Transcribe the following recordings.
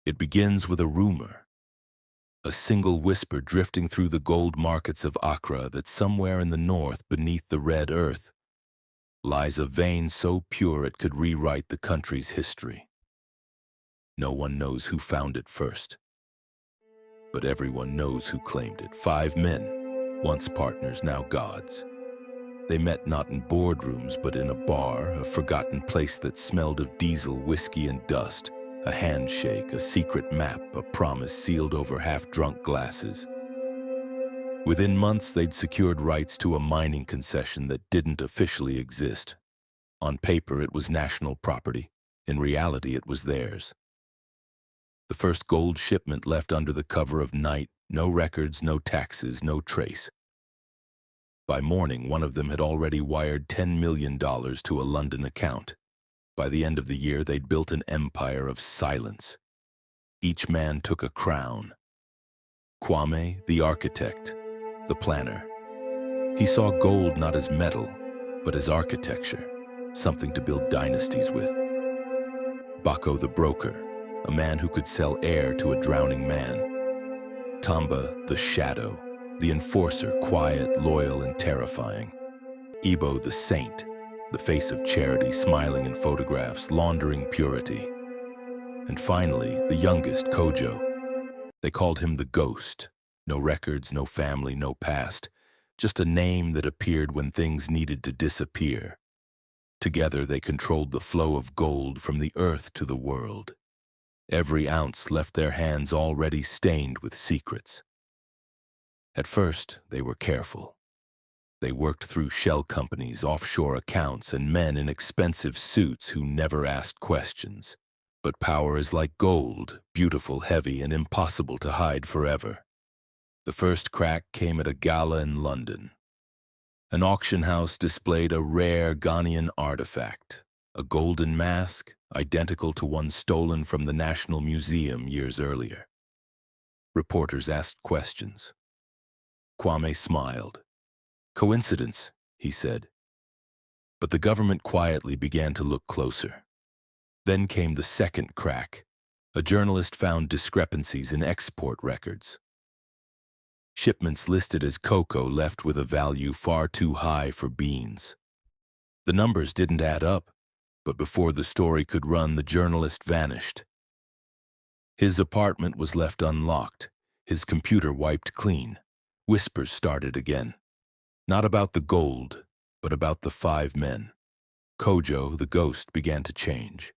It begins with a rumor, a single whisper drifting through the gold markets of Accra that somewhere in the north beneath the red earth lies a vein so pure it could rewrite the country's history. No one knows who found it first, but everyone knows who claimed it. 5 men, once partners, now gods. They met not in boardrooms, but in a bar, a forgotten place that smelled of diesel, whiskey, and dust, a handshake, a secret map, a promise sealed over half-drunk glasses. Within months, they'd secured rights to a mining concession that didn't officially exist. On paper, it was national property. In reality, it was theirs. The first gold shipment left under the cover of night, no records, no taxes, no trace. By morning, one of them had already wired $10 million to a London account. By the end of the year, they'd built an empire of silence. Each man took a crown. Kwame, the architect, the planner. He saw gold not as metal, but as architecture, something to build dynasties with. Bako, the broker, a man who could sell air to a drowning man. Tamba, the shadow, the enforcer, quiet, loyal, and terrifying. Ibo, the saint, the face of charity, smiling in photographs, laundering purity. And finally, the youngest, Kojo. They called him the ghost. No records, no family, no past, just a name that appeared when things needed to disappear. Together, they controlled the flow of gold from the earth to the world. Every ounce left their hands already stained with secrets. At first, they were careful. They worked through shell companies, offshore accounts, and men in expensive suits who never asked questions. But power is like gold, beautiful, heavy, and impossible to hide forever. The first crack came at a gala in London. An auction house displayed a rare Ghanaian artifact, a golden mask, identical to one stolen from the National Museum years earlier. Reporters asked questions. Kwame smiled. "Coincidence," he said. But the government quietly began to look closer. Then came the second crack. A journalist found discrepancies in export records. Shipments listed as cocoa left with a value far too high for beans. The numbers didn't add up, but before the story could run, the journalist vanished. His apartment was left unlocked, his computer wiped clean. Whispers started again. Not about the gold, but about the 5 men. Kojo, the ghost, began to change.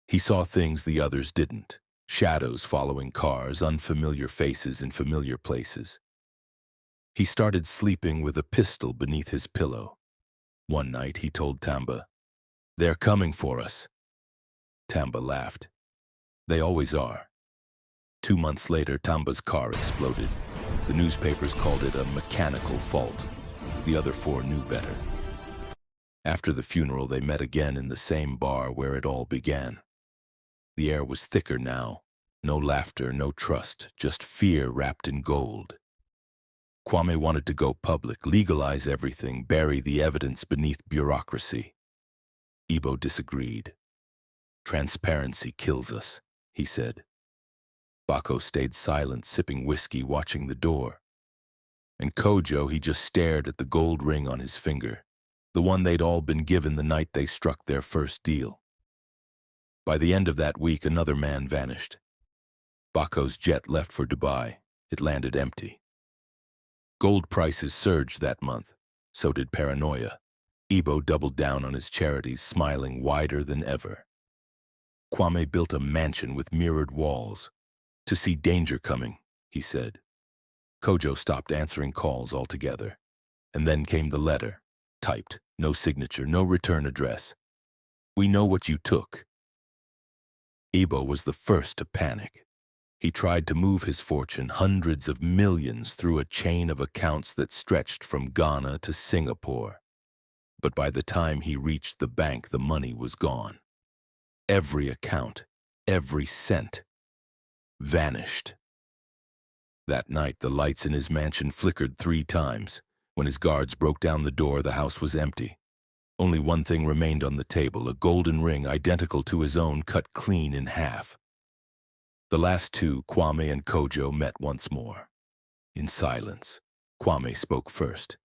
He saw things the others didn't. Shadows following cars, unfamiliar faces in familiar places. He started sleeping with a pistol beneath his pillow. One night, he told Tamba, "They're coming for us." Tamba laughed. "They always are." 2 months later, Tamba's car exploded. The newspapers called it a mechanical fault. The other 4 knew better. After the funeral, they met again in the same bar where it all began. The air was thicker now. No laughter, no trust, just fear wrapped in gold. Kwame wanted to go public, legalize everything, bury the evidence beneath bureaucracy. Ibo disagreed. "Transparency kills us," he said. Bako stayed silent, sipping whiskey, watching the door. And Kojo, he just stared at the gold ring on his finger, the one they'd all been given the night they struck their first deal. By the end of that week, another man vanished. Bako's jet left for Dubai. It landed empty. Gold prices surged that month. So did paranoia. Ibo doubled down on his charities, smiling wider than ever. Kwame built a mansion with mirrored walls. "To see danger coming," he said. Kojo stopped answering calls altogether. And then came the letter, typed, no signature, no return address. "We know what you took." Ibo was the first to panic. He tried to move his fortune, hundreds of millions, through a chain of accounts that stretched from Ghana to Singapore. But by the time he reached the bank, the money was gone. Every account, every cent, vanished. That night, the lights in his mansion flickered 3 times. When his guards broke down the door, the house was empty. Only one thing remained on the table, a golden ring identical to his own, cut clean in half. The last two, Kwame and Kojo, met once more. In silence, Kwame spoke first.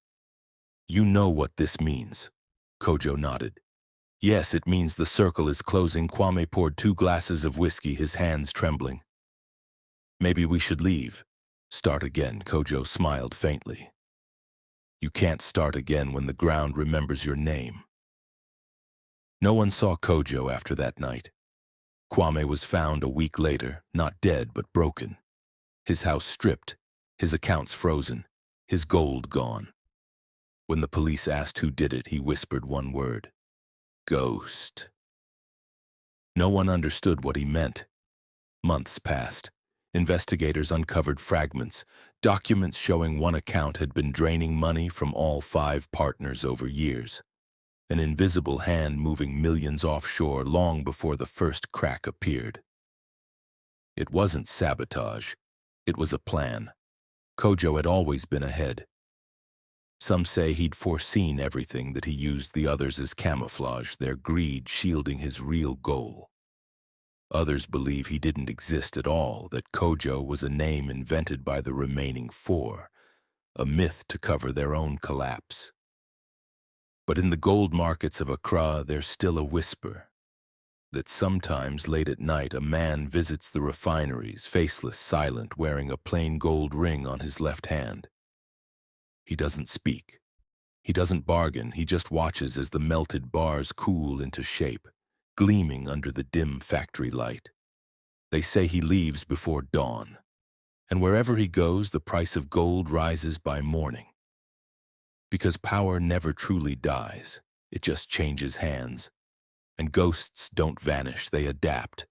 "You know what this means." Kojo nodded. "Yes, it means the circle is closing." Kwame poured 2 glasses of whiskey, his hands trembling. "Maybe we should leave. Start again." Kojo smiled faintly. "You can't start again when the ground remembers your name." No one saw Kojo after that night. Kwame was found a week later, not dead but broken. His house stripped, his accounts frozen, his gold gone. When the police asked who did it, he whispered one word: ghost. No one understood what he meant. Months passed. Investigators uncovered fragments, documents showing one account had been draining money from all 5 partners over years. An invisible hand moving millions offshore long before the first crack appeared. It wasn't sabotage. It was a plan. Kojo had always been ahead. Some say he'd foreseen everything, that he used the others as camouflage, their greed shielding his real goal. Others believe he didn't exist at all, that Kojo was a name invented by the remaining 4, a myth to cover their own collapse. But in the gold markets of Accra, there's still a whisper that sometimes late at night a man visits the refineries, faceless, silent, wearing a plain gold ring on his left hand. He doesn't speak. He doesn't bargain. He just watches as the melted bars cool into shape, gleaming under the dim factory light. They say he leaves before dawn, and wherever he goes, the price of gold rises by morning. Because power never truly dies, it just changes hands. And ghosts don't vanish, they adapt.